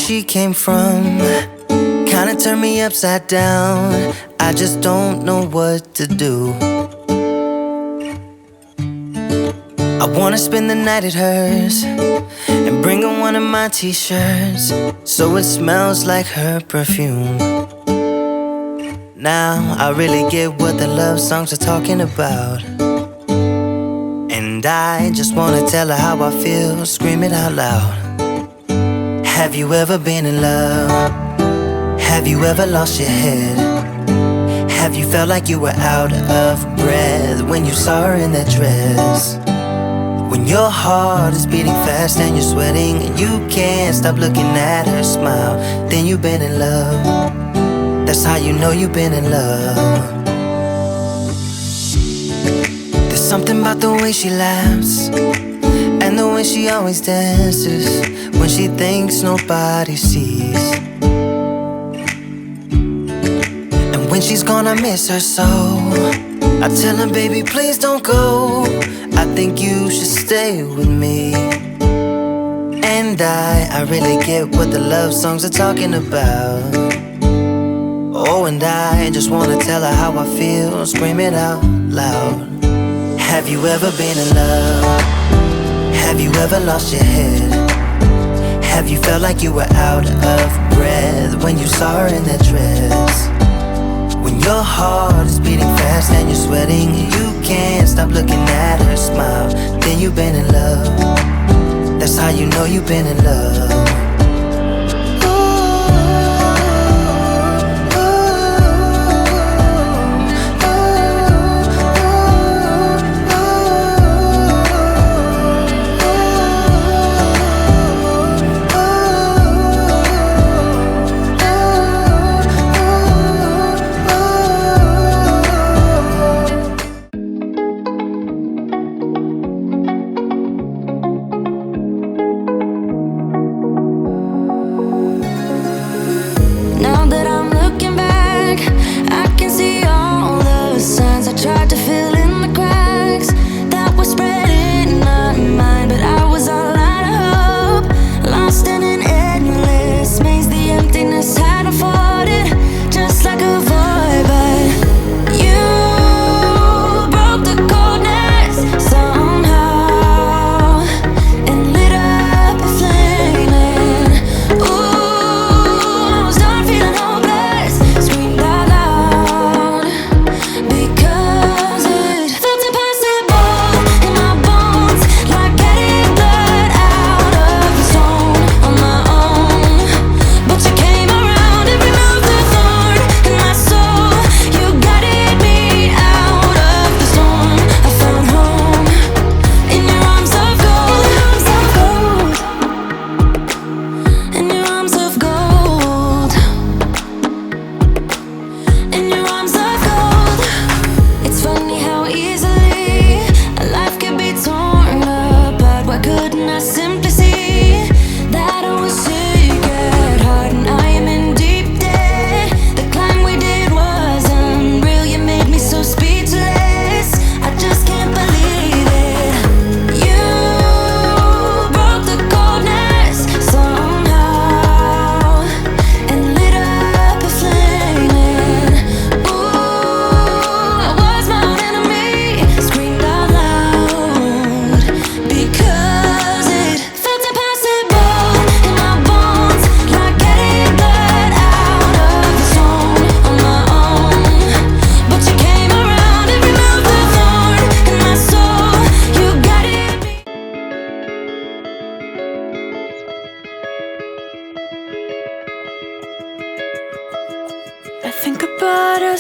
she came from kinda turned me upside down. I just don't know what to do. I wanna spend the night at hers and bring her one of my t-shirts so it smells like her perfume. Now I really get what the love songs are talking about, and I just wanna tell her how I feel, scream it out loud. Have you ever been in love? Have you ever lost your head? Have you felt like you were out of breath when you saw her in that dress? When your heart is beating fast and you're sweating and you can't stop looking at her smile, then you've been in love. That's how you know you've been in love. There's something about the way she laughs and the way she always dances when she thinks nobody sees. And when she's gone I miss her so. I tell her, baby, please don't go. I think you should stay with me. And I really get what the love songs are talking about. Oh, and I just wanna tell her how I feel, scream it out loud. Have you ever been in love? Have you ever lost your head? Have you felt like you were out of breath when you saw her in that dress? When your heart is beating fast and you're sweating and you can't stop looking at her smile, then you've been in love. That's how you know you've been in love.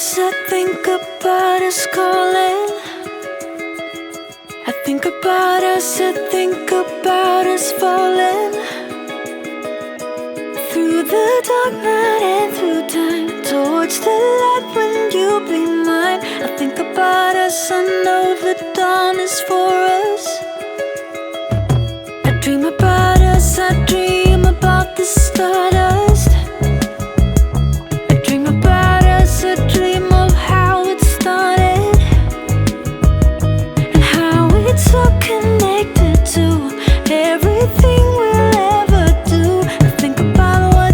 I think about us calling. I think about us, I think about us falling through the dark night and through time towards the light when you'll be mine. I think about us, I know the dawn is for us. I dream about us, I dream about the stardust. I dream about us, I dream of how it started and how it's so connected to everything we'll ever do. I think about what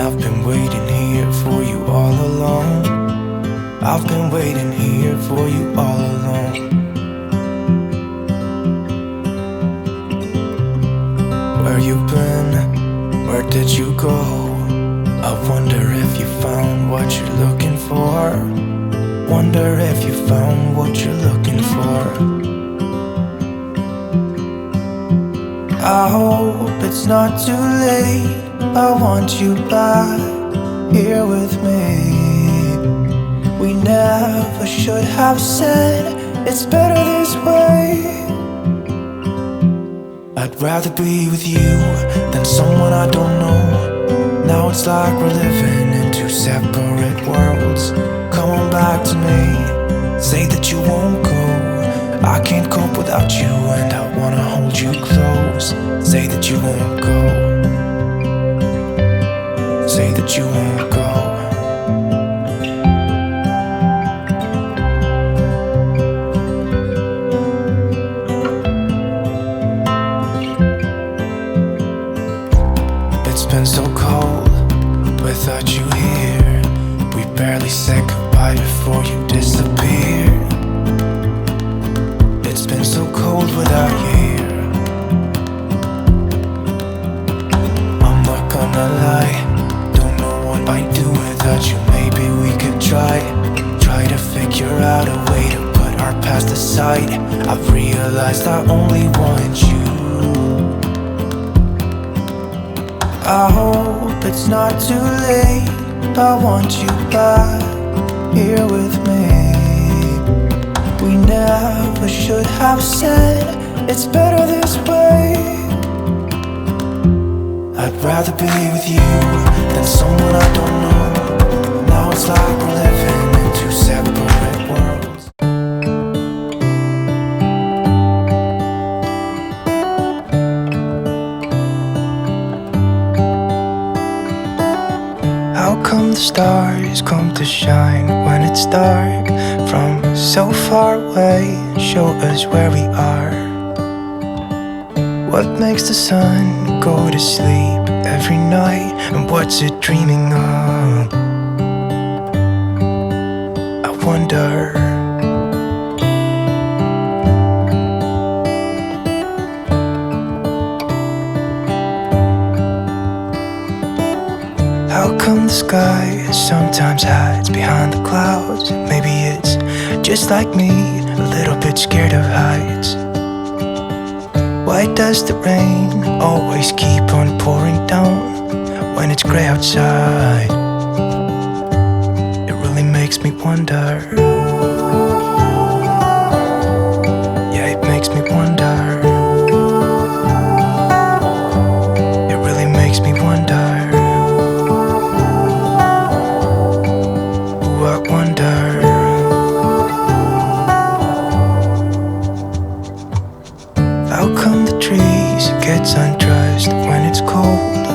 I've been waiting here for you all along. I've been waiting here for you all along. Where you been? Where did you go? I wonder if you found what you're looking for. Wonder if you found what you're looking for. I hope it's not too late. I want you back here with me. We never should have said it's better this way. I'd rather be with you than someone I don't know. Now it's like we're living in two separate worlds. Come on back to me, say that you won't go. I can't cope without you and I wanna hold you close. Say that you won't go. Say that you won't go. It's been so cold without you here. We barely said goodbye before you disappeared. It's been so cold without you here. I'm not gonna lie, don't know what I'd do without you. Maybe we could try to figure out a way to put our past aside. I've realized I only want you. I hope it's not too late. I want you back here with me. We never should have said it's better this way. I'd rather be with you than someone I don't know. Now it's like we're living in two separate worlds. How come the stars come to shine when it's dark? From so far away, show us where we are. What makes the sun go to sleep every night? And what's it dreaming of? I wonder. How come the sky sometimes hides behind the clouds? Maybe it's just like me, a little bit scared of heights. Why does the rain always keep on pouring down when it's gray outside? It really makes me wonder. Yeah, it makes me wonder. It really makes me wonder. I wonder. How come the trees gets undressed when it's cold?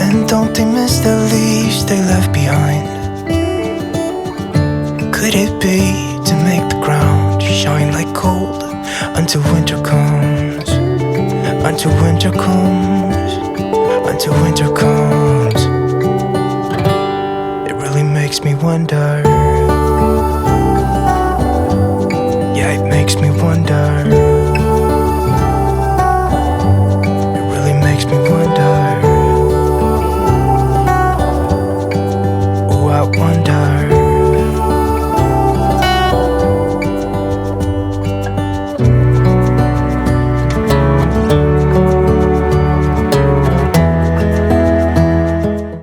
And don't they miss the leaves they left behind? Could it be to make the ground shine like gold until winter comes? Until winter comes. Until winter comes. Makes me wonder. Yeah, it makes me wonder.